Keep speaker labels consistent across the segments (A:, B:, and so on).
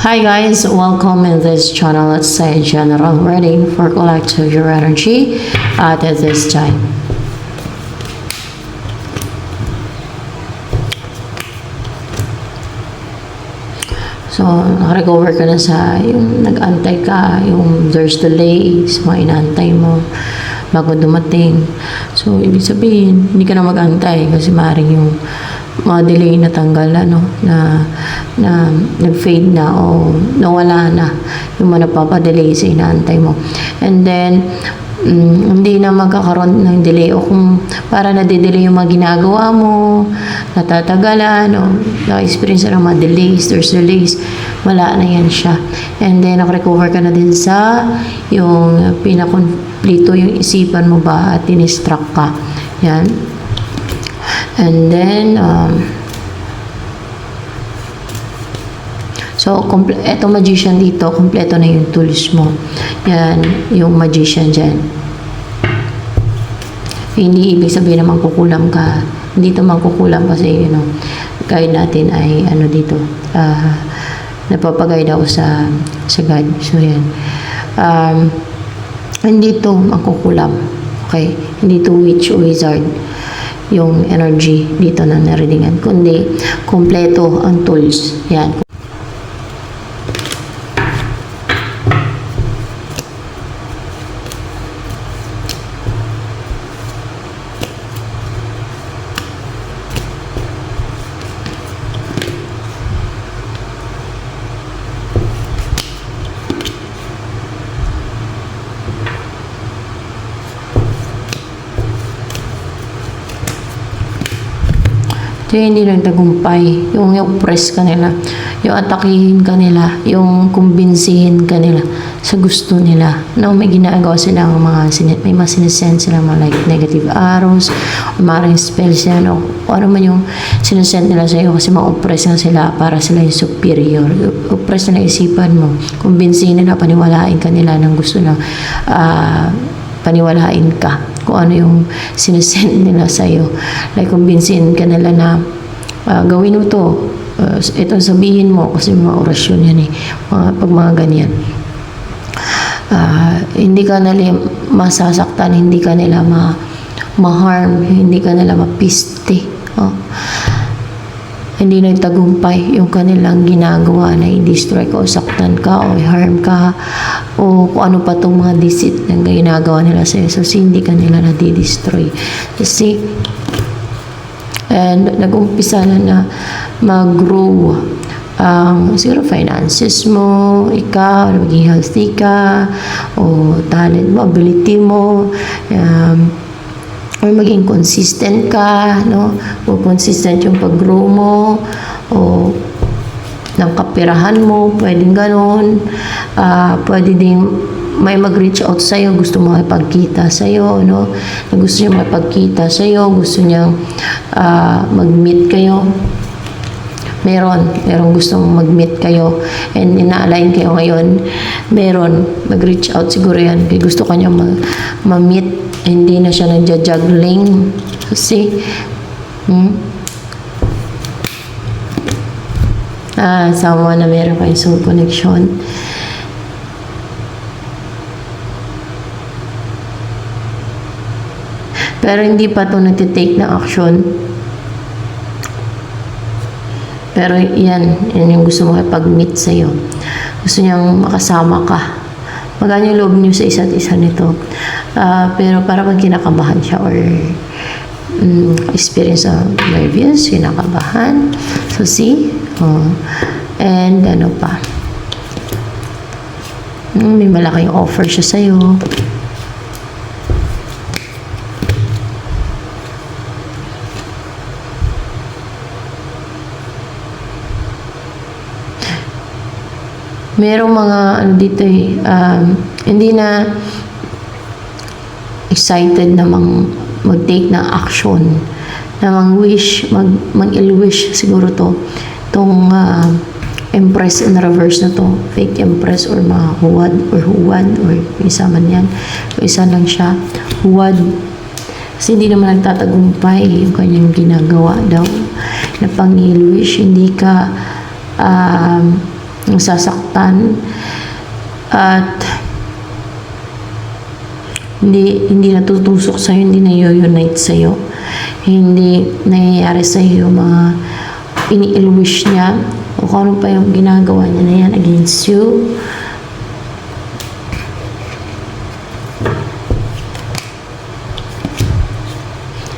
A: Hi guys, welcome in this channel. Let's say general reading for collective your energy at this time. So, nakarecover ka na sa yung nag-antay ka, yung there's delays, mga inaantay mo bago dumating. So, ibig sabihin, hindi ka na mag-antay kasi maaaring yung mga delay na tanggal, na nag-fade na o nawala na yung mga napapadelay sa inaantay mo. And then, hindi na magkakaroon ng delay o kung para na-delay yung mga ginagawa mo, natatagalan o na-experience ng mga delays, wala na yan siya. And then, nakarecover ka na din sa yung pinakomplito yung isipan mo ba at tinistruck ka. Yan. And then, so, eto magician dito, kompleto na yung tools mo. Yan, yung magician dyan. Hindi ibig sabihin na mangkukulam ka. Hindi ito mangkukulam kasi, guide natin ay, dito, napapag-guide ako sa God. So, yan. Hindi ito mangkukulam. Okay? Hindi ito witch o wizard yung energy dito na naridingan. Kundi, kompleto ang tools. Yan. Kaya hindi nagtagumpay, yung i-oppress ka nila, yung atakihin ka nila, yung kumbinsihin ka nila sa gusto nila. May ginagawa silang may mga sinesend silang mga like negative arrows, o maraming spells yan, o ano man yung sinesend nila sa iyo kasi ma-oppress na sila para sila yung superior. Oppress na isipan mo, kumbinsihin nila, paniwalain ka nila ng gusto na paniwalain ka kung ano yung sinesend nila sa'yo. Like, kumbinsin ka nila na gawin mo to. Ito sabihin mo kasi mga orasyon yan pag mga ganyan. Hindi ka nila masasaktan, hindi ka nila ma-harm, hindi ka nila mapiste. Hindi nagtagumpay yung kanilang ginagawa na i-destroy ka o saktan ka o i-harm ka o kung ano pa itong mga deceit na ginagawa nila sa'yo. So, hindi ka nila na-destroy. Kasi, and nag-umpisa na mag-grow siguro finances mo, ikaw, maging healthy ka, o talent mo, ability mo, or maging consistent ka, o consistent yung pag-grow mo, o ng kapirahan mo, pwedeng ganun. Pwede din may mag-reach out sa'yo, gusto mo makipagkita sa'yo, na gusto niya makipagkita sa'yo, gusto niyang mag-meet kayo. Merong gustong mag-meet kayo and ina-align kayo ngayon. Meron, mag-reach out siguro yan. Kaya gusto ka niya ma-meet, hindi na siya nagja-juggling. Kasi, someone na meron kayong soul connection. Pero hindi pa ito nagtitake ng action. Pero yan yung gusto mo ipag-meet sa'yo. Gusto niyang makasama ka. Maganda yung loob niyo sa isa't isa nito. Pero para pag kinakabahan siya or experience nervous, kinakabahan. So, see? And ano pa? May malaking offer siya sa'yo. Merong mga dito hindi na excited na mag-take ng action, na mag-wish, mag-ill-wish siguro itong Empress in reverse na to, fake Empress or mga huwad or isa man yan, o isa lang siya, huwad. Kasi hindi naman nagtatagumpay yung kanyang ginagawa daw na pang-ill-wish, hindi ka nasasaktan, at hindi natutusok sa'yo, hindi na-unite sa'yo, hindi nangyayari sa'yo yung mga ini-wish niya o kung ano pa yung ginagawa niya na yan against you.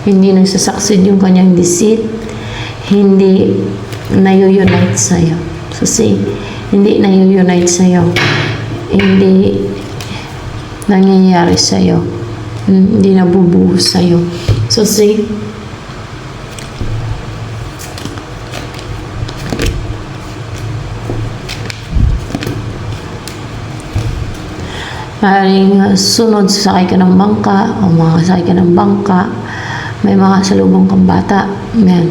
A: Hindi nagsasucceed yung kanyang deceit, hindi na-unite sa'yo. So see, hindi na-unite sa'yo, hindi nangyayari sa'yo, hindi nabubuhos sa'yo. So see, maaaring sunod sasakay ka ng bangka o makasakay ka ng bangka, may mga salubong kang bata, yan,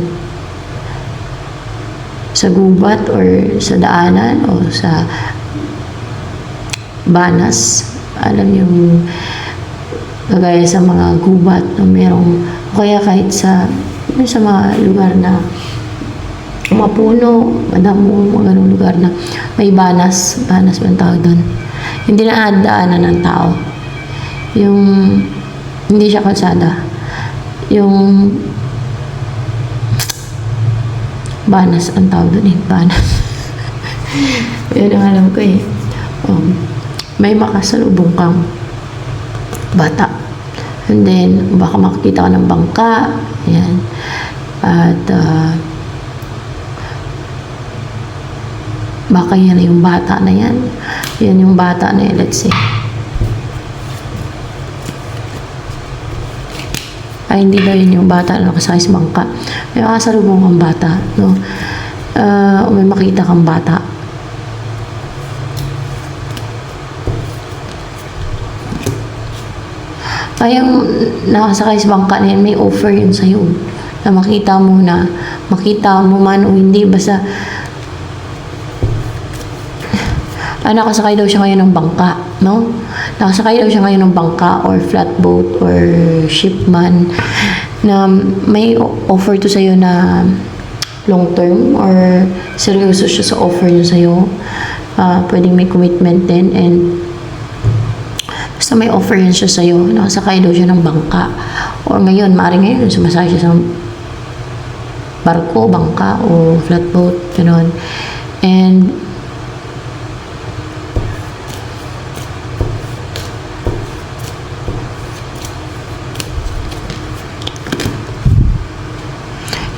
A: sa gubat or sa daanan o sa banas. Alam yung kagaya sa mga gubat na merong, o kaya kahit sa mga lugar na mapuno, madamo, mga ganung lugar na may banas ba ang tawag doon? Hindi na daanan ng tao. Yung hindi siya kalsada. Yung banas ang tawag doon, banas. Yun ang alam ko eh. May makasalubong kang bata. And then, baka makikita ka ng bangka. Ayan. At, baka yan na yung bata na yan. Yan yung bata na yan, let's say. Ay, hindi daw yun yung bata na nakasakay sa bangka. May makasalubong kang bata, no? O may makita kang bata. Ay, yung nakasakay sa bangka na yan, may offer yun sa'yo. Na makita mo man o hindi, basta nakasakay daw siya ngayon ng bangka, no? Nakasakay daw siya ngayon ng bangka or flatboat or shipman na may offer to sa'yo na long term or seryoso siya sa offer niya sa'yo. Pwedeng may commitment din, and basta may offer yan siya sa'yo. Nakasakay daw siya ng bangka. Or ngayon, maaaring ngayon, sumasakay siya sa barko, bangka, o flatboat, gano'n. And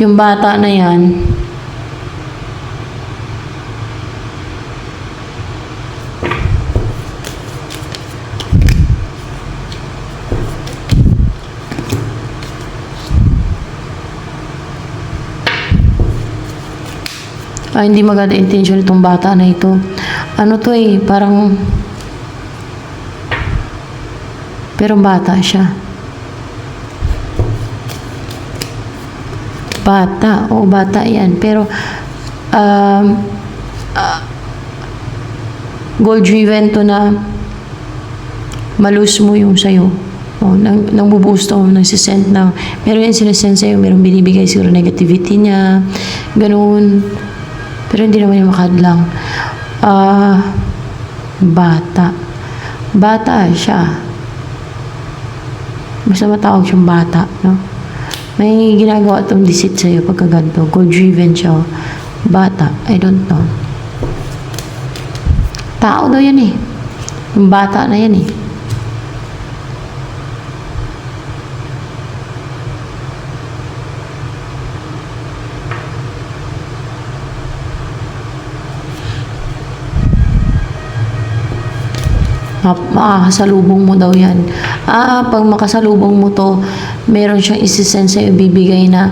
A: yung bata na yan, hindi maganda intention itong bata na ito. Ano to eh, parang, pero bata siya. Bata, o bata yan. Pero, goal-driven to na malus mo yung sayo. Nang bubuhos to, nagsisend na, meron yan sinesend sa'yo, meron binibigay siguro negativity niya, ganun. Pero hindi naman yung makadlang. Bata. Bata siya. Basta matawag siyang bata, no? May ginagawa itong deceit sa'yo pagka ganito. Goal-driven siya. Bata. I don't know. Tao daw yan eh. Yung bata na yan eh. Makakasalubong mo daw yan. Pag makasalubong mo to, meron siyang isisend sa'yo, bibigay na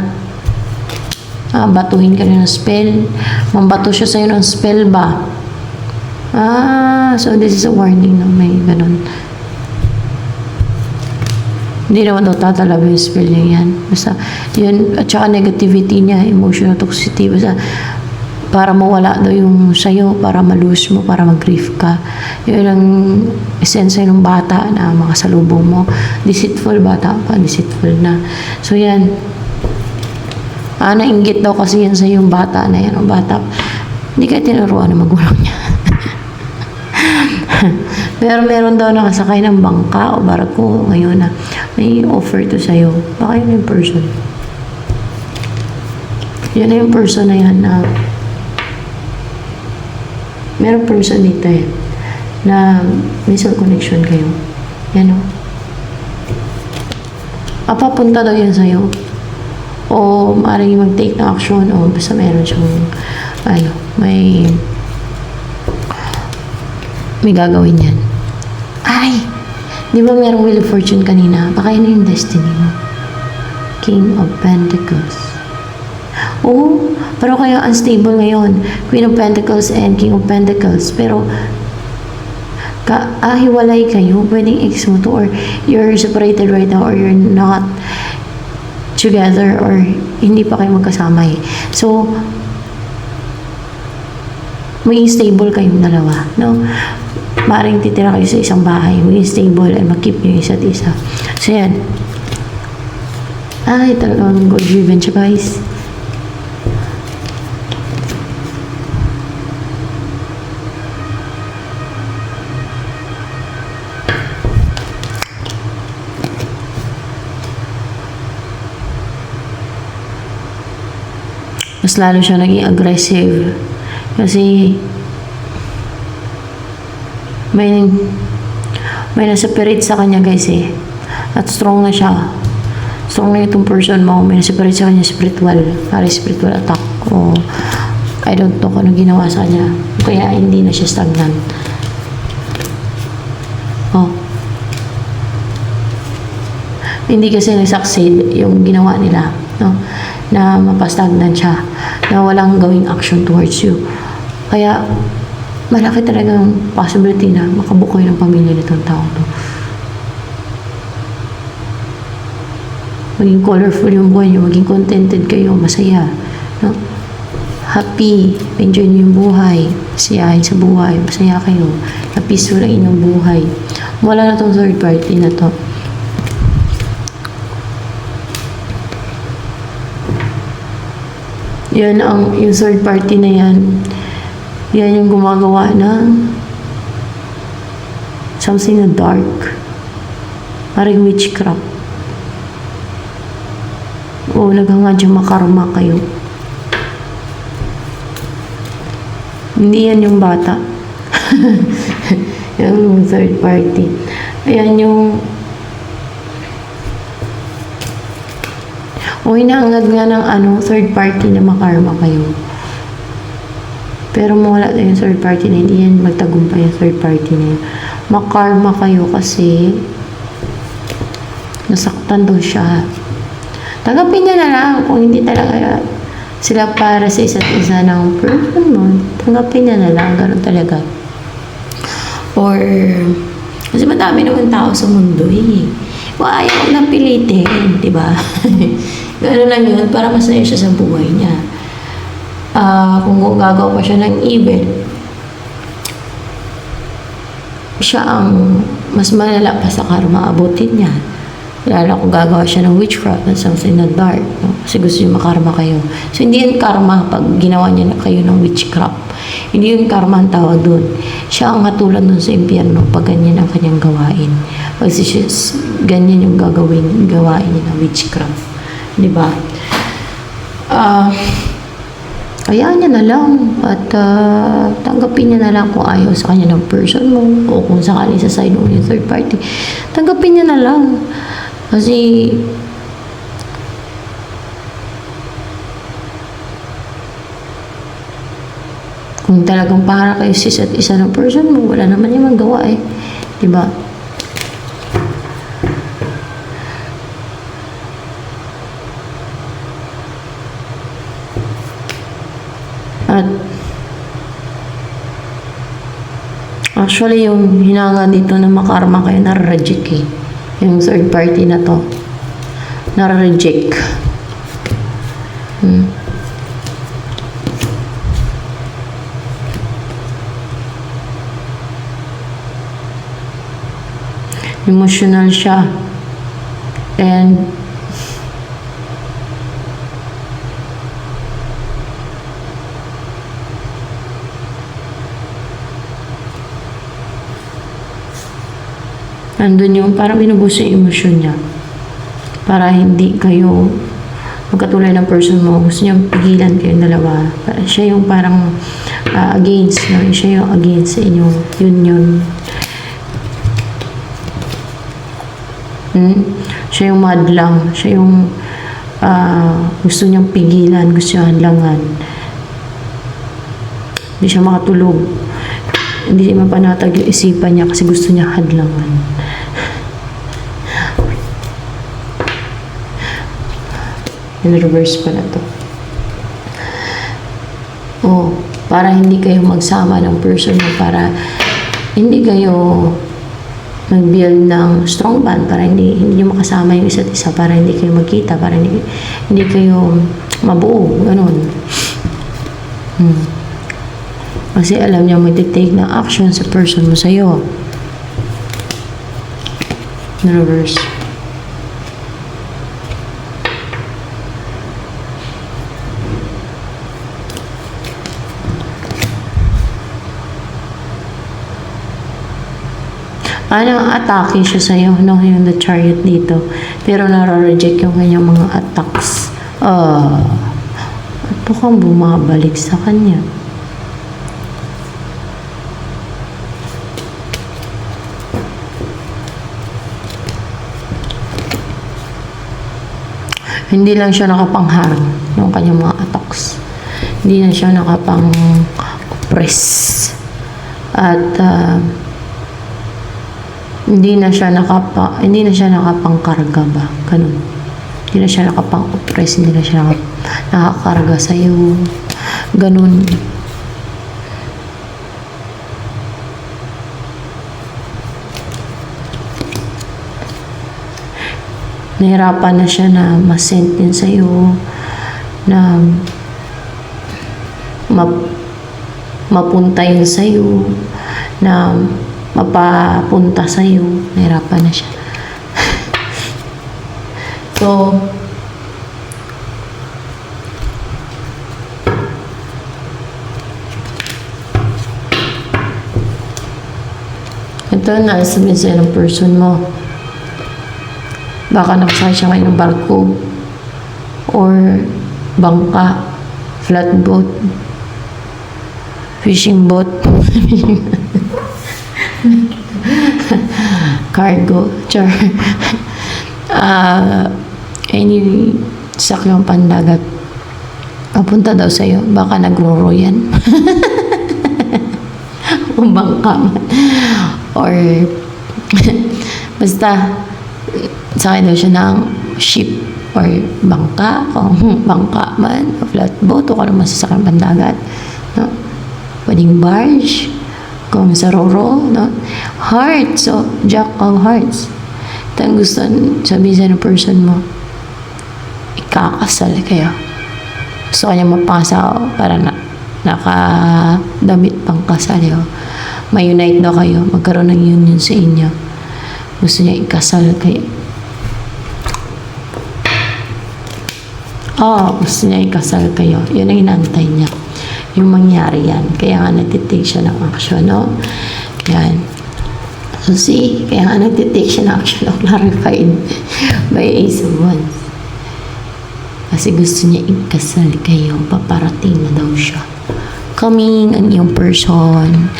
A: batuhin ka na ng spell. Mambato siya sa'yo ng spell ba? So this is a warning, no? May ganun. Hindi naman daw tatalab yung spell niya yan. Basta, yun, at saka negativity niya, emotional toxicity, basta, para mawala daw yung sayo, para malose mo, para mag-grief ka. Yun ang essence ng bata na makasalubong mo. Deceitful, bata pa, deceitful na. So yan. Nainggit daw kasi yan sa yung bata na yan. O bata, Hindi kaya tinuruan ng magulang niya. Pero meron daw nakasakay ng bangka o barko ngayon na may offer to sa'yo. Baka yun yung person. Yun na yung person na yan na merong person dito na may soul connection kayo. Yan o. Papunta daw yan sa'yo. O maaaring mag-take ng action o basta meron siyang may gagawin yan. Ay! Di ba merong Wheel of Fortune kanina? Baka yun yung destiny mo. King of Pentacles. Oo, pero kaya unstable ngayon. Queen of Pentacles and King of Pentacles. Pero, hiwalay kayo. Pwedeng ex mo to or you're separated right now or you're not together or hindi pa kayo magkasama So, maging stable kayong dalawa, no? Maring titira kayo sa isang bahay, maging stable and mag-keep nyo isa't isa. So, yan. Ay, talagang goal-driven siya, guys. Mas lalo siya naging aggressive. Kasi may nasa-spirit sa kanya guys At strong na siya. Strong na itong person mo. May nasa-spirit sa kanya spiritual. Parang spiritual attack. O I don't know kung ano ginawa sa kanya. Kaya hindi na siya stagnant. Hindi kasi nag-succeed yung ginawa nila. No? Na mapastagnant siya. Na walang gawing action towards you. Kaya, malaki talagang possibility na makabuo kayo ng pamilya nitong tao to. Maging colorful yung buhay nyo, maging contented kayo, masaya. No? Happy, enjoy nyo yung buhay, masayahin sa buhay, masaya kayo, na peaceful ang inyong buhay. Wala na tong third party na to. Yan yung third party na yan. Yan yung gumagawa ng something na dark. Parang witchcraft. O naghangad yung makarma kayo. Hindi yan yung bata. Yan yung third party. Ayan yung hinahangad nga ng third party na makarma kayo. Pero mawala na yung third party na hindi yan magtagumpay yung third party na yun. Makarma kayo kasi nasaktan daw siya. Tanggapin niya na lang kung hindi talaga sila para sa isa't isa ng person mo. Tanggapin niya na lang. Ganun talaga. Or kasi madami naman tao sa mundo ayaw lang pilitin, di ba? Gano'n lang yun, para masaya siya sa buhay niya. Kung gagawa pa siya ng evil, siya ang mas malala pa sa karma abutin niya. Lalo kung gagawa siya ng witchcraft and something na dark, no? Kasi gusto niya makarma kayo. So, hindi yun karma pag ginawa niya na kayo ng witchcraft. Hindi yun karma ang tawag doon. Siya ang hatulan doon sa impyerno pag ganyan ang kanyang gawain. Pag ganyan yung gawain niya ng witchcraft. Diba? Hayaan niya na lang at tanggapin niya na lang kung ayaw sa kanya ng person mo o kung sakali sa side mo yung third party. Tanggapin niya na lang. Kasi kung talagang para kayo sa isa't isa ng person mo, wala naman yung magawa diba? At actually yung hinanga dito na makarma kayo nare-reject yung third party na to nare-reject emotional siya and Nandun yung parang binubus yung emosyon niya. Para hindi kayo magkatulad ng person mo. Gusto niya pigilan kayong dalawa. Siya yung parang against, no? Siya yung against sa inyong union. Siya yung madlang. Siya yung gusto niyang pigilan, gusto niyang hadlangan. Hindi siya makatulog. Hindi siya mapanatag yung isipan niya kasi gusto niya hadlangan. In reverse pala to. Para hindi kayo magsama ng person mo, para hindi kayo mag-build ng strong bond, para hindi nyo makasama yung isa't isa, para hindi kayo magkita, para hindi kayo mabuo, ganun. Kasi alam niya mag-take ng action sa person mo sa'yo. In reverse. Atake siya sa'yo, no? Yung the chariot dito. Pero nare-reject yung kanyang mga attacks. At mukhang bumabalik sa kanya. Hindi lang siya nakapangharang yung kanyang mga attacks. Hindi na siya nakapang-oppress. At hindi na siya nakapangkarga ba? Ganun. Hindi na siya nakapang-oppress, hindi na siya nakakarga sa'yo. Ganun. Nahirapan na siya na ma-sentence sa'yo, na mapunta yun sa'yo, na mapapunta sa'yo. Nahirapan na siya. So, ito na sabihin sa'yo ng person mo. Baka nakasakay siya ngayon ng barko or bangka, flatboat, fishing boat, cargo, char. Any sakyong pandagat. Papunta daw sa'yo. Baka nagro-row yan. O bangka man. Or basta sakay daw siya ng ship or bangka, kung bangka man, o flatboat, o kung masasakang pandagat, no? Pwedeng barge, kung sa roro, no? Hearts, so Jack of Hearts. Ito ang gusto sabihin sa ng person mo, ikakasal kayo. Gusto kanya mapasa para nakadamit pang kasal yun. May-unite daw kayo, magkaroon ng union sa inyo. Gusto niya ikasal kayo. Gusto niya ikasal kayo. Yun ang inaantay niya. Yung mangyari yan. Kaya nga nagtitake siya ng action, no? Yan. So see, kaya nga nagtitake siya ng action, no? Clarified by Ace of Wands. Kasi gusto niya ikasal kayo. Paparating na daw siya. Coming ang iyong person.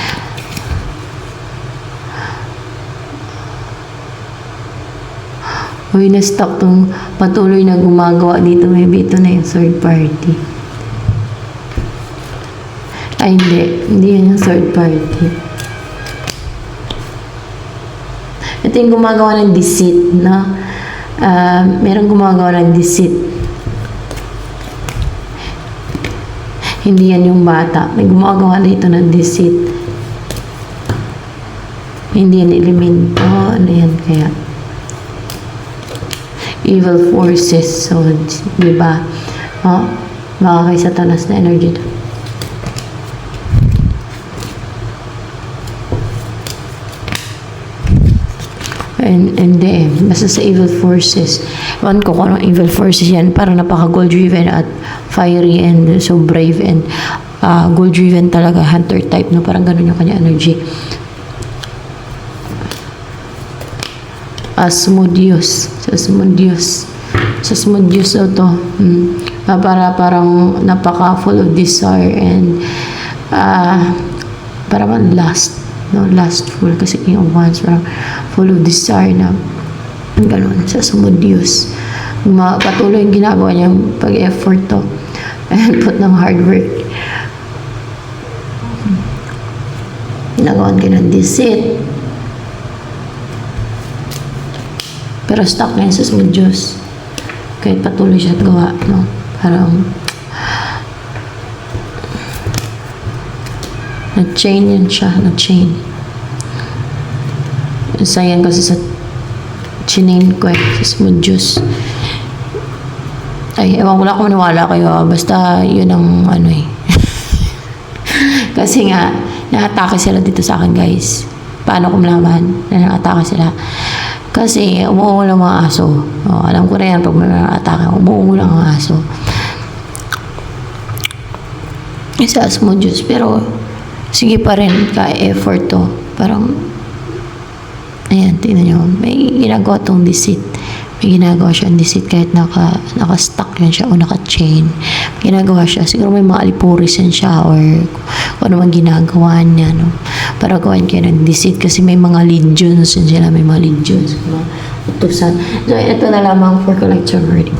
A: Uy, na-stop tong patuloy na gumagawa dito. Maybe ito na yung third party. Ay, hindi. Hindi yan yung third party. Ito yung gumagawa ng deceit, no? Merong gumagawa ng deceit. Hindi yan yung bata. May gumagawa dito ng deceit. Hindi yan elemento. Ano yan kaya? Evil forces. So, diba? Baka kay Satanas na energy doon. And then, basta sa evil forces. Ewan ko kung anong evil forces yan. Parang napaka-goal-driven at fiery and so brave and goal-driven talaga. Hunter type, no? Parang ganun yung kanya energy. Asmodeus. Sa Asmodeus. Sa Asmodeus daw to. Parang napaka full of desire and parang last. No, lastful kasi King of Wands parang full of desire na ganun. Sa Asmodeus. Patuloy yung ginagawa niya pag-effort to and put ng hard work. Nagawan ka ng deceit. Pero stuck na yun sa Diyos. Kahit patuloy siya at gawa, no? Parang na-chain yan siya, na-chain. Sayang kasi sa chinain ko sa Diyos. Ay, ewan ko lang kung maniwala kayo. Basta yun ang Kasi nga, na-atake sila dito sa akin, guys. Paano ko malaman na na-atake sila? Kasi umuungol ang mga aso. Alam ko na yan pag may na-atake, umuungol ang mga aso. Sa Asmodeus. Pero, sige pa rin, ka-effort to. Parang, ayan, tingnan nyo. May ginagawa tong deceit. May ginagawa siya ang deceit kahit naka-stuck yan siya o naka-chain. May ginagawa siya. Siguro may mga alipuris yan siya or kung ano man ginagawa niya, no? Para gawin kayo ng deceit kasi may mga legions yan sila. May mga legions. Mga utusan. So, ito na lamang for collective reading.